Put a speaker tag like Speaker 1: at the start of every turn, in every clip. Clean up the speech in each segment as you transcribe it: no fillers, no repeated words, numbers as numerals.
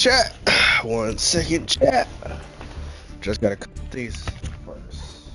Speaker 1: Chat. 1 second, chat. Just gotta cut these first.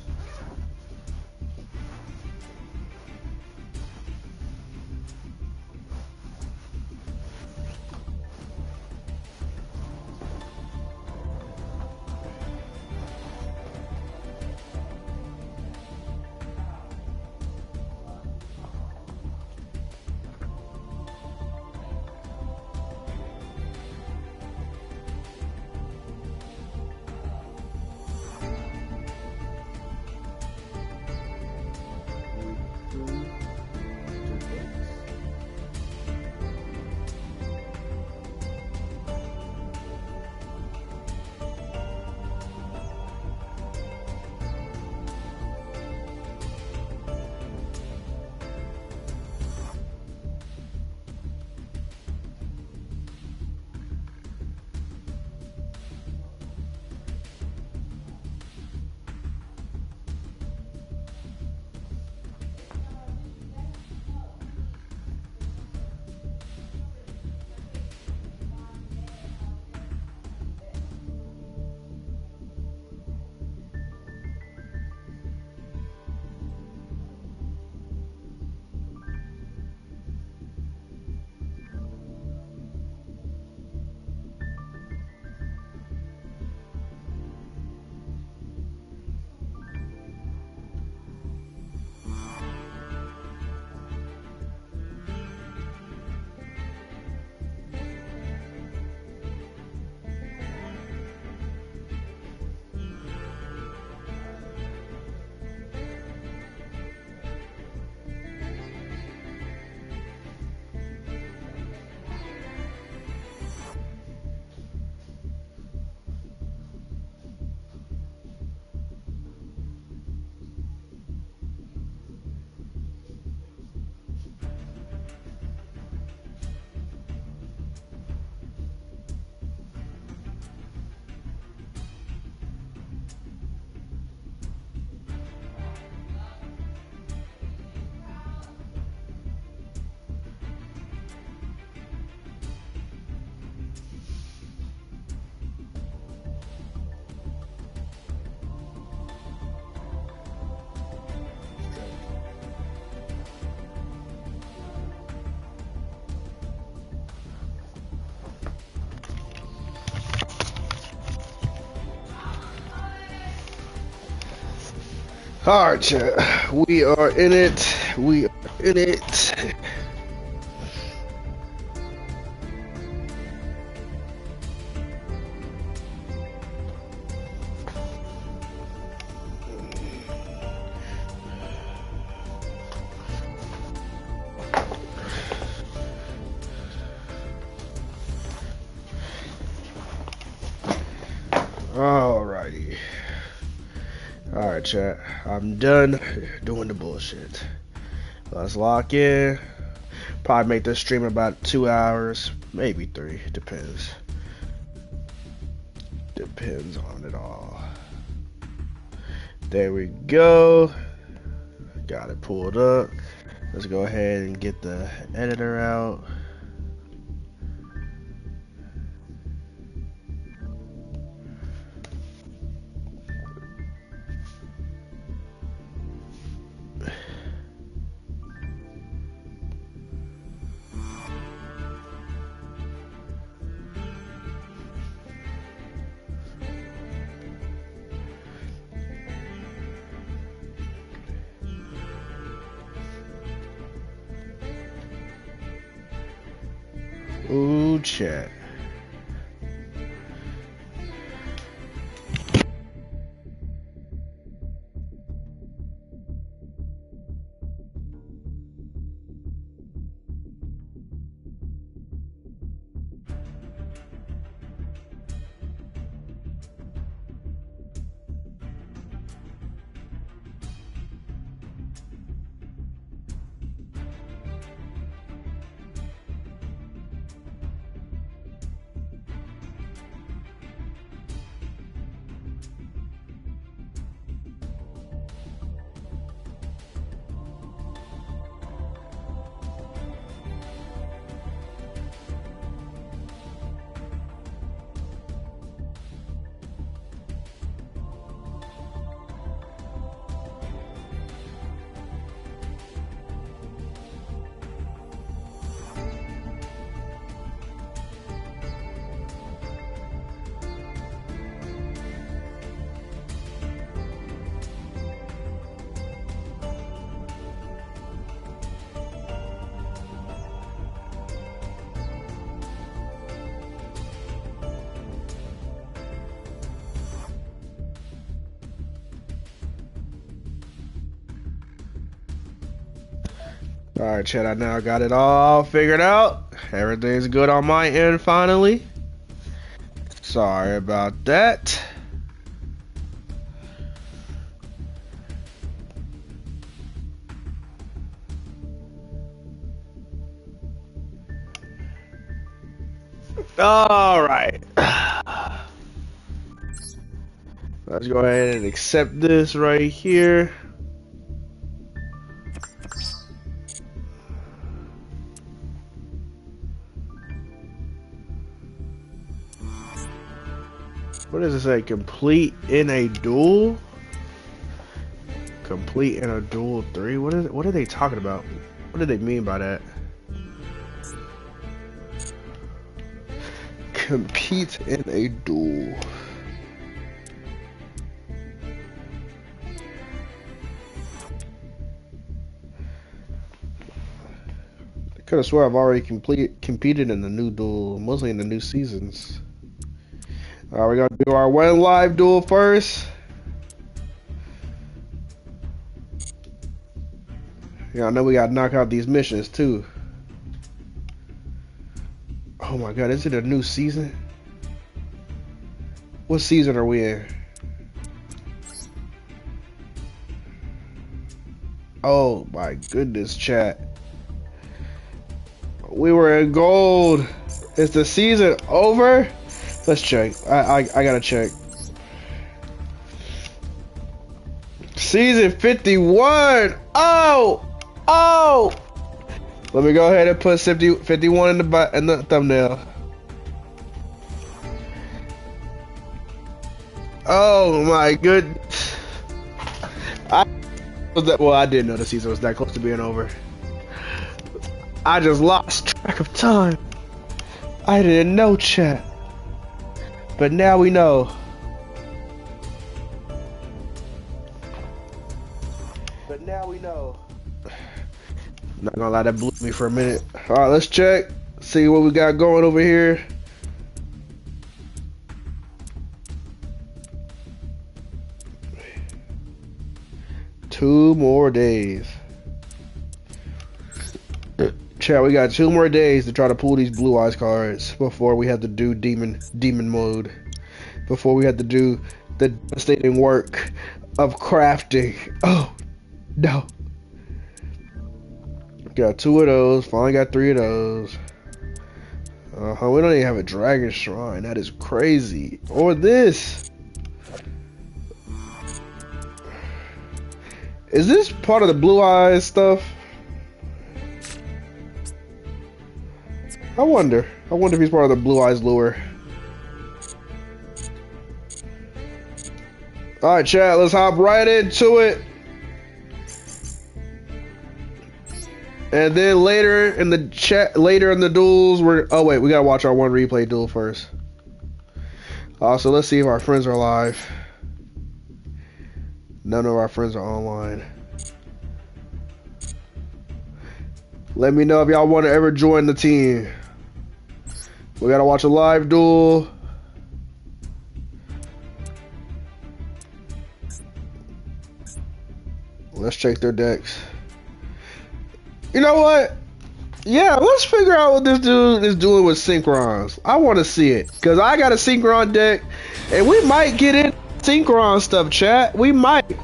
Speaker 1: Alright, chat. We are in it. We are in it. Alrighty. Alright, chat. I'm done doing the bullshit. Let's lock in. Probably make this stream in about 2 hours, maybe 3. Depends. Depends on it all. There we go. Got it pulled up. Let's go ahead and get the editor out. Ooh, chat. Alright, chat, I now got it all figured out. Everything's good on my end finally. Sorry about that. Alright. Let's go ahead and accept this right here. What does it say? Complete in a duel? Complete in a duel 3? What are they talking about? What do they mean by that? Compete in a duel. I could have swore I've already competed in the new duel, mostly in the new seasons. Alright, we're gonna do our one live duel first. Yeah, I know we gotta knock out these missions too. Oh my god, is it a new season? What season are we in? Oh my goodness, chat. We were in gold. Is the season over? Let's check. I gotta check. Season 51. Oh. Let me go ahead and put 51 in the thumbnail. Oh my goodness. Well, I didn't know the season was that close to being over. I just lost track of time. I didn't know, chat. But now we know. Not gonna lie, that blew me for a minute. Alright, let's check. See what we got going over here. Two more days. Chat, we got 2 more days to try to pull these blue eyes cards before we have to do demon mode. Before we have to do the devastating work of crafting. Oh no. Got 2 of those, finally got 3 of those. We don't even have a dragon shrine, that is crazy. Or this. Is this part of the blue eyes stuff? I wonder if he's part of the blue eyes lure. Alright chat, let's hop right into it. And then later in the duels, oh wait, we gotta watch our one replay duel first. Also, let's see if our friends are alive. None of our friends are online. Let me know if y'all want to ever join the team. We gotta watch a live duel. Let's check their decks. You know what? Yeah, let's figure out what this dude is doing with Synchrons. I want to see it. Because I got a Synchron deck. And we might get in Synchron stuff, chat. We might.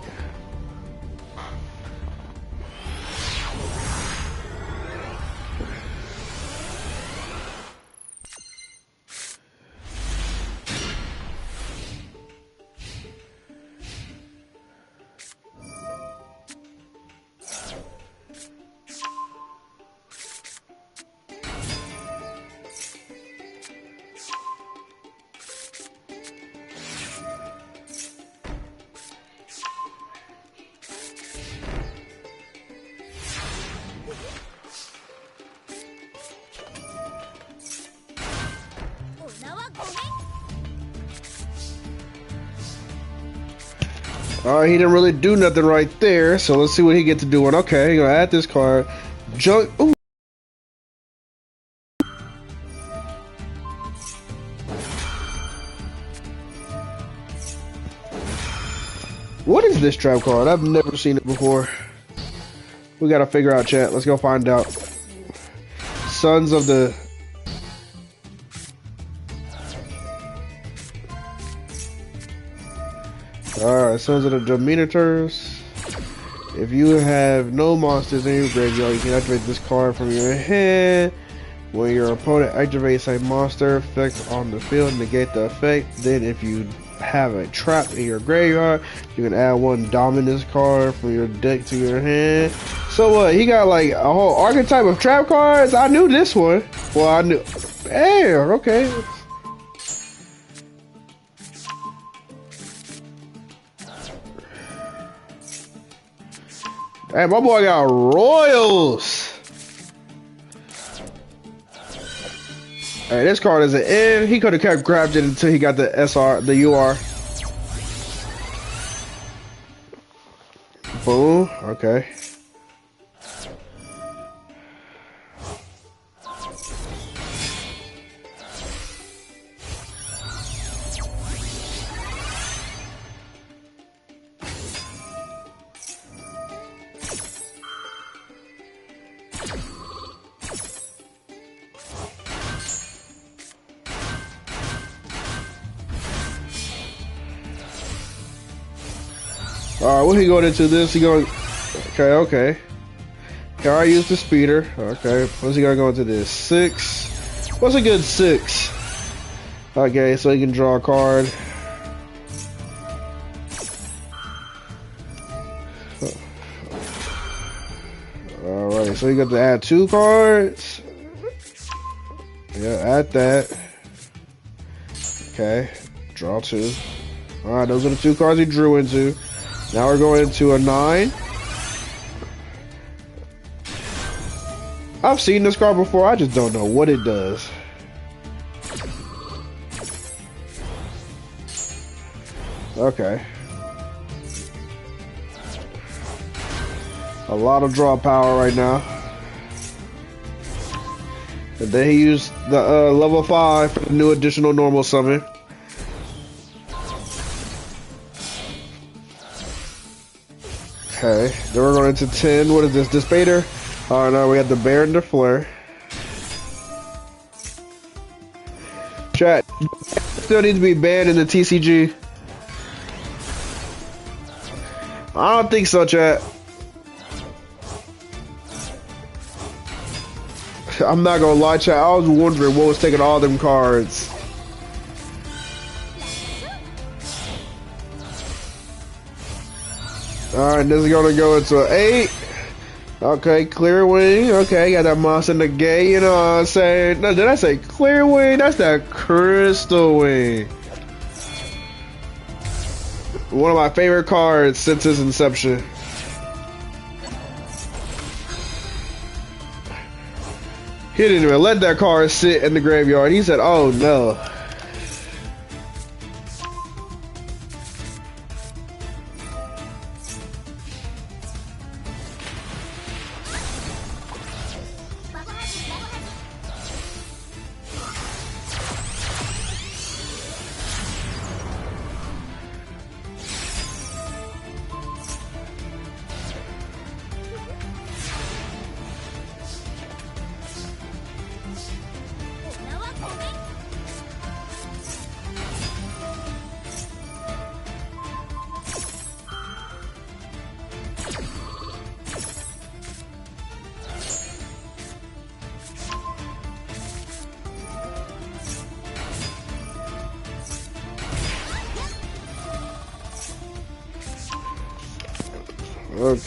Speaker 1: Alright, he didn't really do nothing right there, so let's see what he gets to doing. Okay, gonna add this card. Junk. Ooh. What is this trap card? I've never seen it before. We gotta figure out, chat. Let's go find out. Sons of the... Alright, Sons of the Dominators. If you have no monsters in your graveyard, you can activate this card from your hand. When your opponent activates a monster effect on the field, negate the effect. Then if you have a trap in your graveyard, you can add one dominance card from your deck to your hand. So what? He got like a whole archetype of trap cards? I knew this one. Well, I knew... Hey, okay. Hey, my boy got Royals. Hey, this card is an N. He could have kept grabbed it until he got the SR, the UR. Boom. Okay. Alright, what he going into this? He going... Okay. Can I use the speeder? Okay, what's he gonna go into this? 6. What's a good 6? Okay, so he can draw a card. Alright, so you got to add 2 cards. Yeah, add that. Okay, draw 2. Alright, those are the 2 cards he drew into. Now we're going into a 9. I've seen this card before, I just don't know what it does. Okay. A lot of draw power right now. And then he used the level 5 for the new additional normal summon. Okay, then we're going into 10. What is this? Dispater? Oh no, we got the Bear and the Flare. Chat, still needs to be banned in the TCG. I don't think so, chat. I'm not gonna lie, chat. I was wondering what was taking all them cards. Alright, this is gonna go into 8. Okay, Clear Wing. Okay, got that monster in the gate, you know what I'm saying? No, did I say Clear Wing? That's that Crystal Wing. One of my favorite cards since its inception. He didn't even let that card sit in the graveyard. He said, oh no.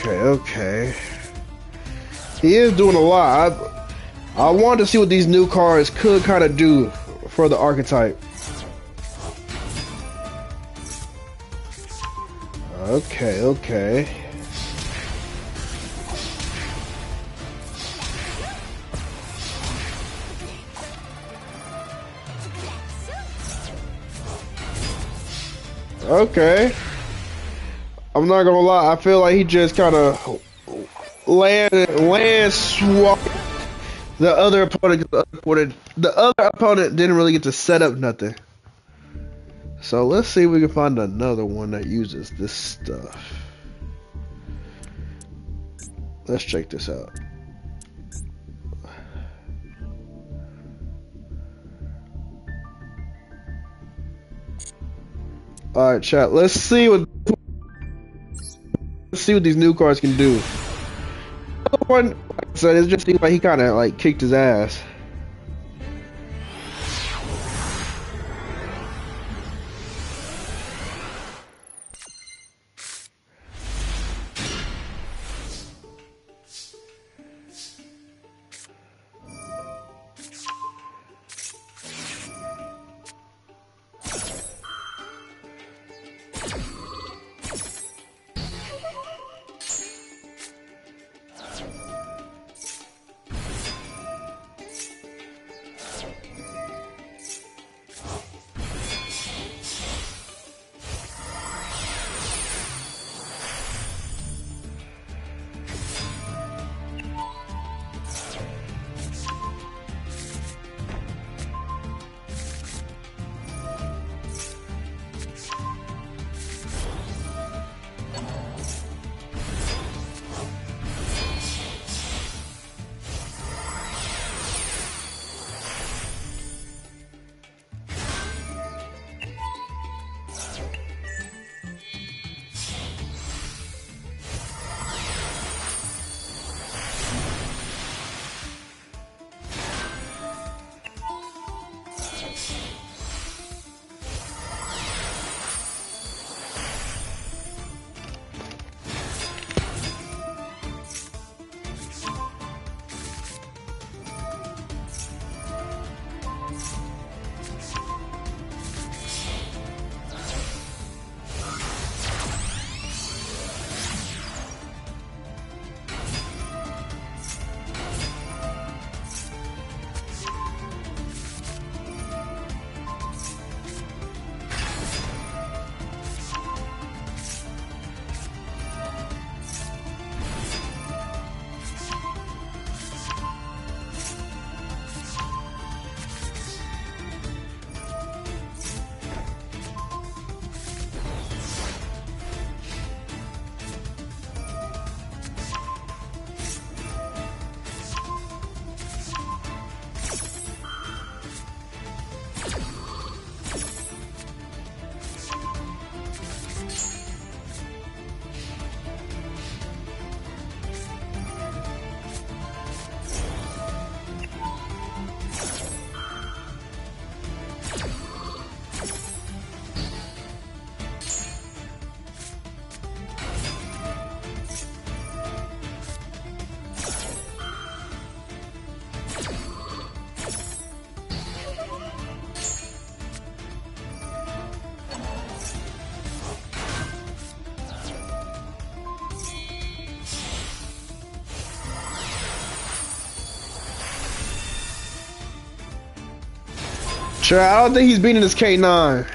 Speaker 1: Okay. He is doing a lot. I wanted to see what these new cards could kind of do for the archetype. Okay. Okay. I'm not gonna lie, I feel like he just kind of land swap the other opponent. The other opponent didn't really get to set up nothing. So let's see if we can find another one that uses this stuff. Let's check this out. All right, chat. Let's see what these new cards can do. One, so it just seems like he kind of like kicked his ass. Sure, I don't think he's beating this K9.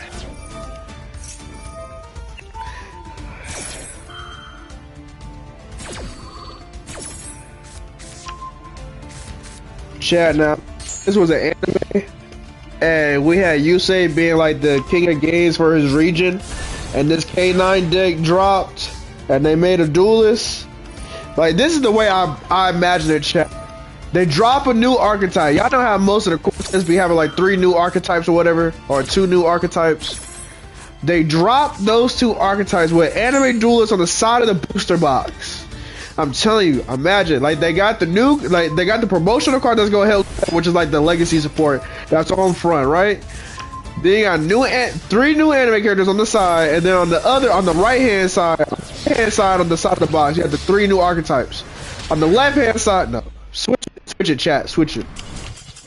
Speaker 1: Chat now. This was an anime, and we had Yusei being like the king of games for his region, and this K9 deck dropped, and they made a duelist. Like, this is the way I imagine it, chat. They drop a new archetype. Y'all know how most of the courses be having like 3 new archetypes or whatever, or 2 new archetypes. They drop those 2 archetypes with anime duelists on the side of the booster box. I'm telling you, imagine, like they got the new, like they got the promotional card that's going to help, which is like the legacy support that's on front, right? Then you got 3 new anime characters on the side, and then on the right hand side, on the side of the box, you have the 3 new archetypes. On the left hand side, no, switch it, chat, switch it.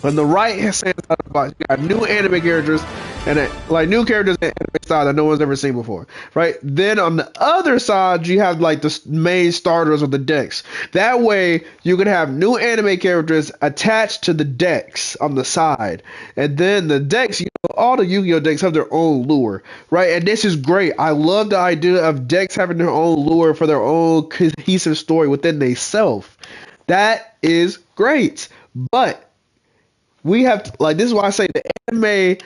Speaker 1: On the right hand side of the box, you got new anime characters, and like new characters in anime style that no one's ever seen before, right? Then on the other side, you have like the main starters of the decks. That way, you can have new anime characters attached to the decks on the side, and then the decks, you know, all the Yu-Gi-Oh decks have their own lure, right? And this is great. I love the idea of decks having their own lure for their own cohesive story within themselves. That is great, but we have to, like, this is why I say the anime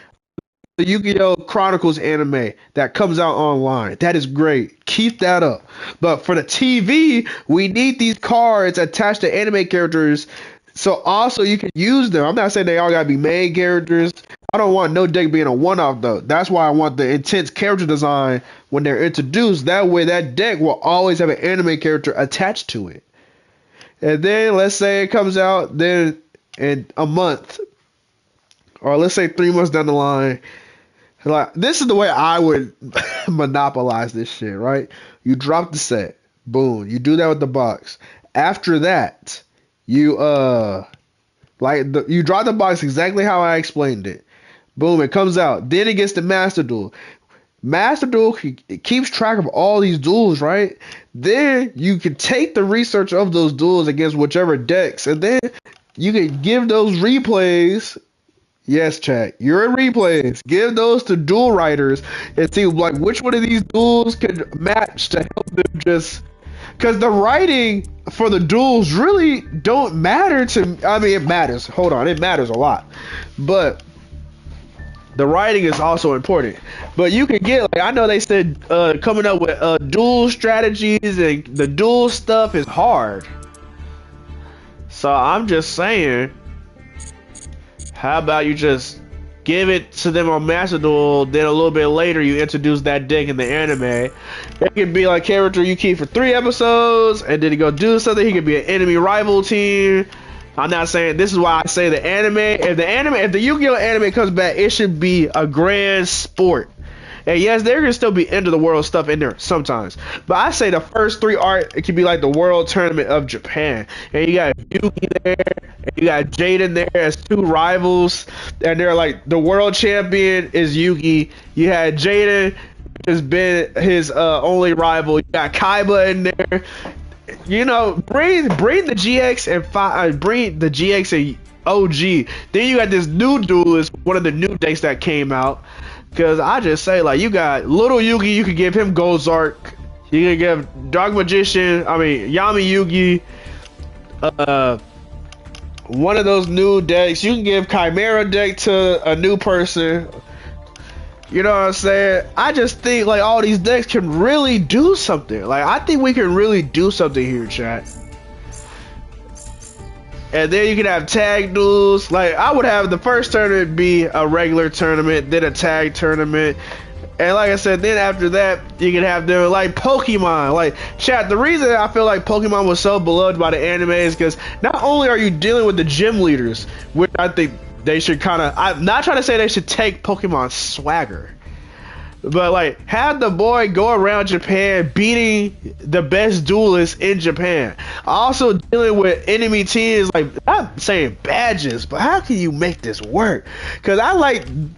Speaker 1: the Yu-Gi-Oh! Chronicles anime that comes out online. That is great. Keep that up. But for the TV, we need these cards attached to anime characters so also you can use them. I'm not saying they all gotta be main characters. I don't want no deck being a one-off though. That's why I want the intense character design when they're introduced. That way that deck will always have an anime character attached to it. And then let's say it comes out then in a month, or let's say 3 months down the line. Like this is the way I would monopolize this shit, right? You drop the set, boom. You do that with the box. After that, you you drop the box exactly how I explained it. Boom, it comes out. Then it gets the Master Duel. Master Duel it keeps track of all these duels, right? Then you can take the research of those duels against whichever decks, and then you can give those replays. Yes, chat. You're in replays. Give those to duel writers and see like which one of these duels can match to help them just. Because the writing for the duels really don't matter to. I mean, it matters. Hold on, it matters a lot, but the writing is also important. But you can get like I know they said coming up with duel strategies and the duel stuff is hard. So I'm just saying. How about you just give it to them on Master Duel, then a little bit later you introduce that deck in the anime. It could be like character you keep for 3 episodes, and then he go do something. He could be an enemy rival team. I'm not saying this is why I say the anime. If the Yu-Gi-Oh anime comes back, it should be a grand sport. And yes, there can still be end of the world stuff in there sometimes. But I say the first 3 art, it could be like the World Tournament of Japan. And you got Yugi there, and you got Jaden there as 2 rivals. And they're like, the world champion is Yugi. You had Jaden, which has been his only rival. You got Kaiba in there. You know, bring the GX and bring the GX and OG. Then you got this new duelist, one of the new decks that came out. Because I just say, like, you got little Yugi, you could give him Gozark. You can give Dark Magician, Yami Yugi, one of those new decks. You can give Chimera deck to a new person. You know what I'm saying? I just think, like, all these decks can really do something. Like, I think we can really do something here, chat. And then you can have tag duels. Like, I would have the first tournament be a regular tournament, then a tag tournament. And like I said, then after that, you can have them like Pokemon. Like, chat, the reason I feel like Pokemon was so beloved by the anime is because not only are you dealing with the gym leaders, which I think they should kind of, I'm not trying to say they should take Pokemon swagger. But like, have the boy go around Japan beating the best duelists in Japan. Also dealing with enemy teams, like, I'm saying badges, but how can you make this work? Because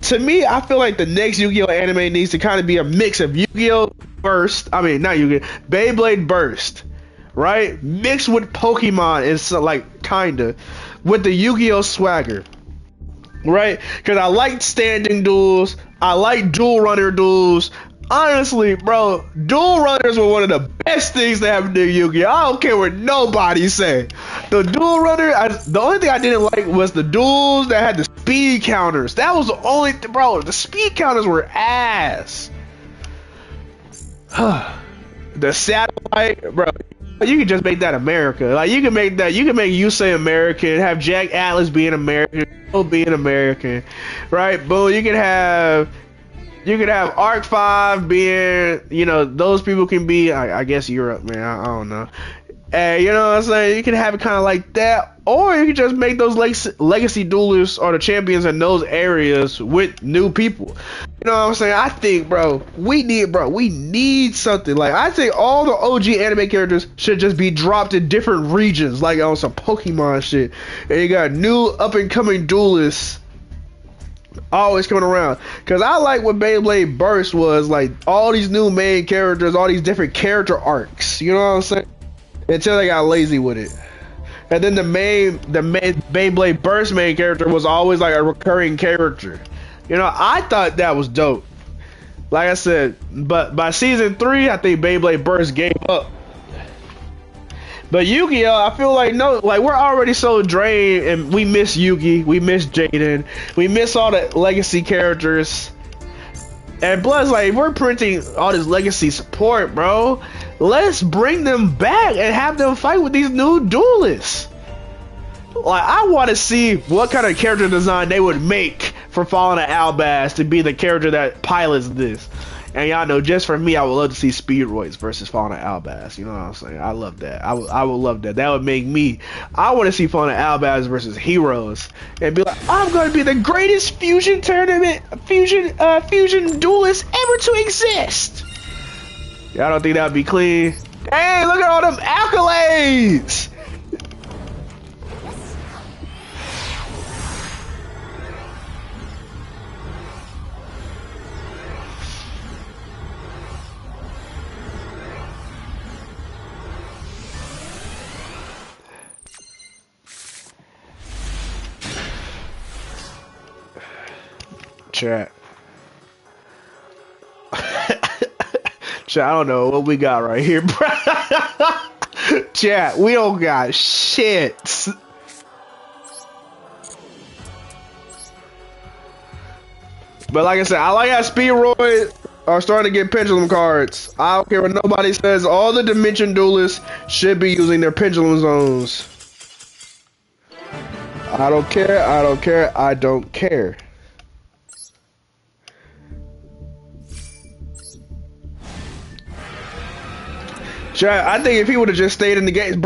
Speaker 1: to me, I feel like the next Yu-Gi-Oh anime needs to kind of be a mix of Yu-Gi-Oh Burst, not Yu-Gi-Oh, Beyblade Burst, right? Mixed with Pokemon and so, like, kinda, with the Yu-Gi-Oh swagger. Right? Because I like standing duels. I like dual runner duels. Honestly, bro, dual runners were one of the best things that happened to Yu-Gi-Oh! I don't care what nobody say. The dual runner, the only thing I didn't like was the duels that had the speed counters. That was the only thing, bro. The speed counters were ass. The satellite, bro. You can just make that America. Like, you can make Yusei American, have Jack Atlas being American, being American, right? Boom. You can have Arc 5 being, those people can be, I guess Europe, man. I don't know. And you know what I'm saying? You can have it kind of like that, or you can just make those legacy duelists or the champions in those areas with new people. You know what I'm saying? I think, bro, we need something. Like, I think all the OG anime characters should just be dropped in different regions, like on some Pokemon shit. And you got new up and coming duelists always coming around. Because I like what Beyblade Burst was, like all these new main characters, all these different character arcs. You know what I'm saying? Until they got lazy with it. And then the main Beyblade Burst main character was always like a recurring character. You know, I thought that was dope. Like I said, but by season 3, I think Beyblade Burst gave up. But Yu-Gi-Oh, I feel like we're already so drained, and we miss Yugi, we miss Jaden, we miss all the legacy characters. And plus, like, if we're printing all this legacy support, bro, let's bring them back and have them fight with these new duelists. Like, I want to see what kind of character design they would make for Fallen of Albaz to be the character that pilots this. And y'all know, just for me, I would love to see Speedroids versus Fallen of Albaz. You know what I'm saying? I love that. I would love that. That would make me. I want to see Fallen of Albaz versus Heroes and be like, I'm going to be the greatest fusion tournament, fusion duelist ever to exist. Y'all don't think that would be clean? Hey, look at all them accolades. Chat. Chat, I don't know what we got right here, bro. Chat, we don't got shit. But like I said, I like how Speedroid are starting to get pendulum cards. I don't care what nobody says. All the Dimension Duelists should be using their pendulum zones. I don't care. I don't care. I don't care. Chat, I think if he would have just stayed in the games,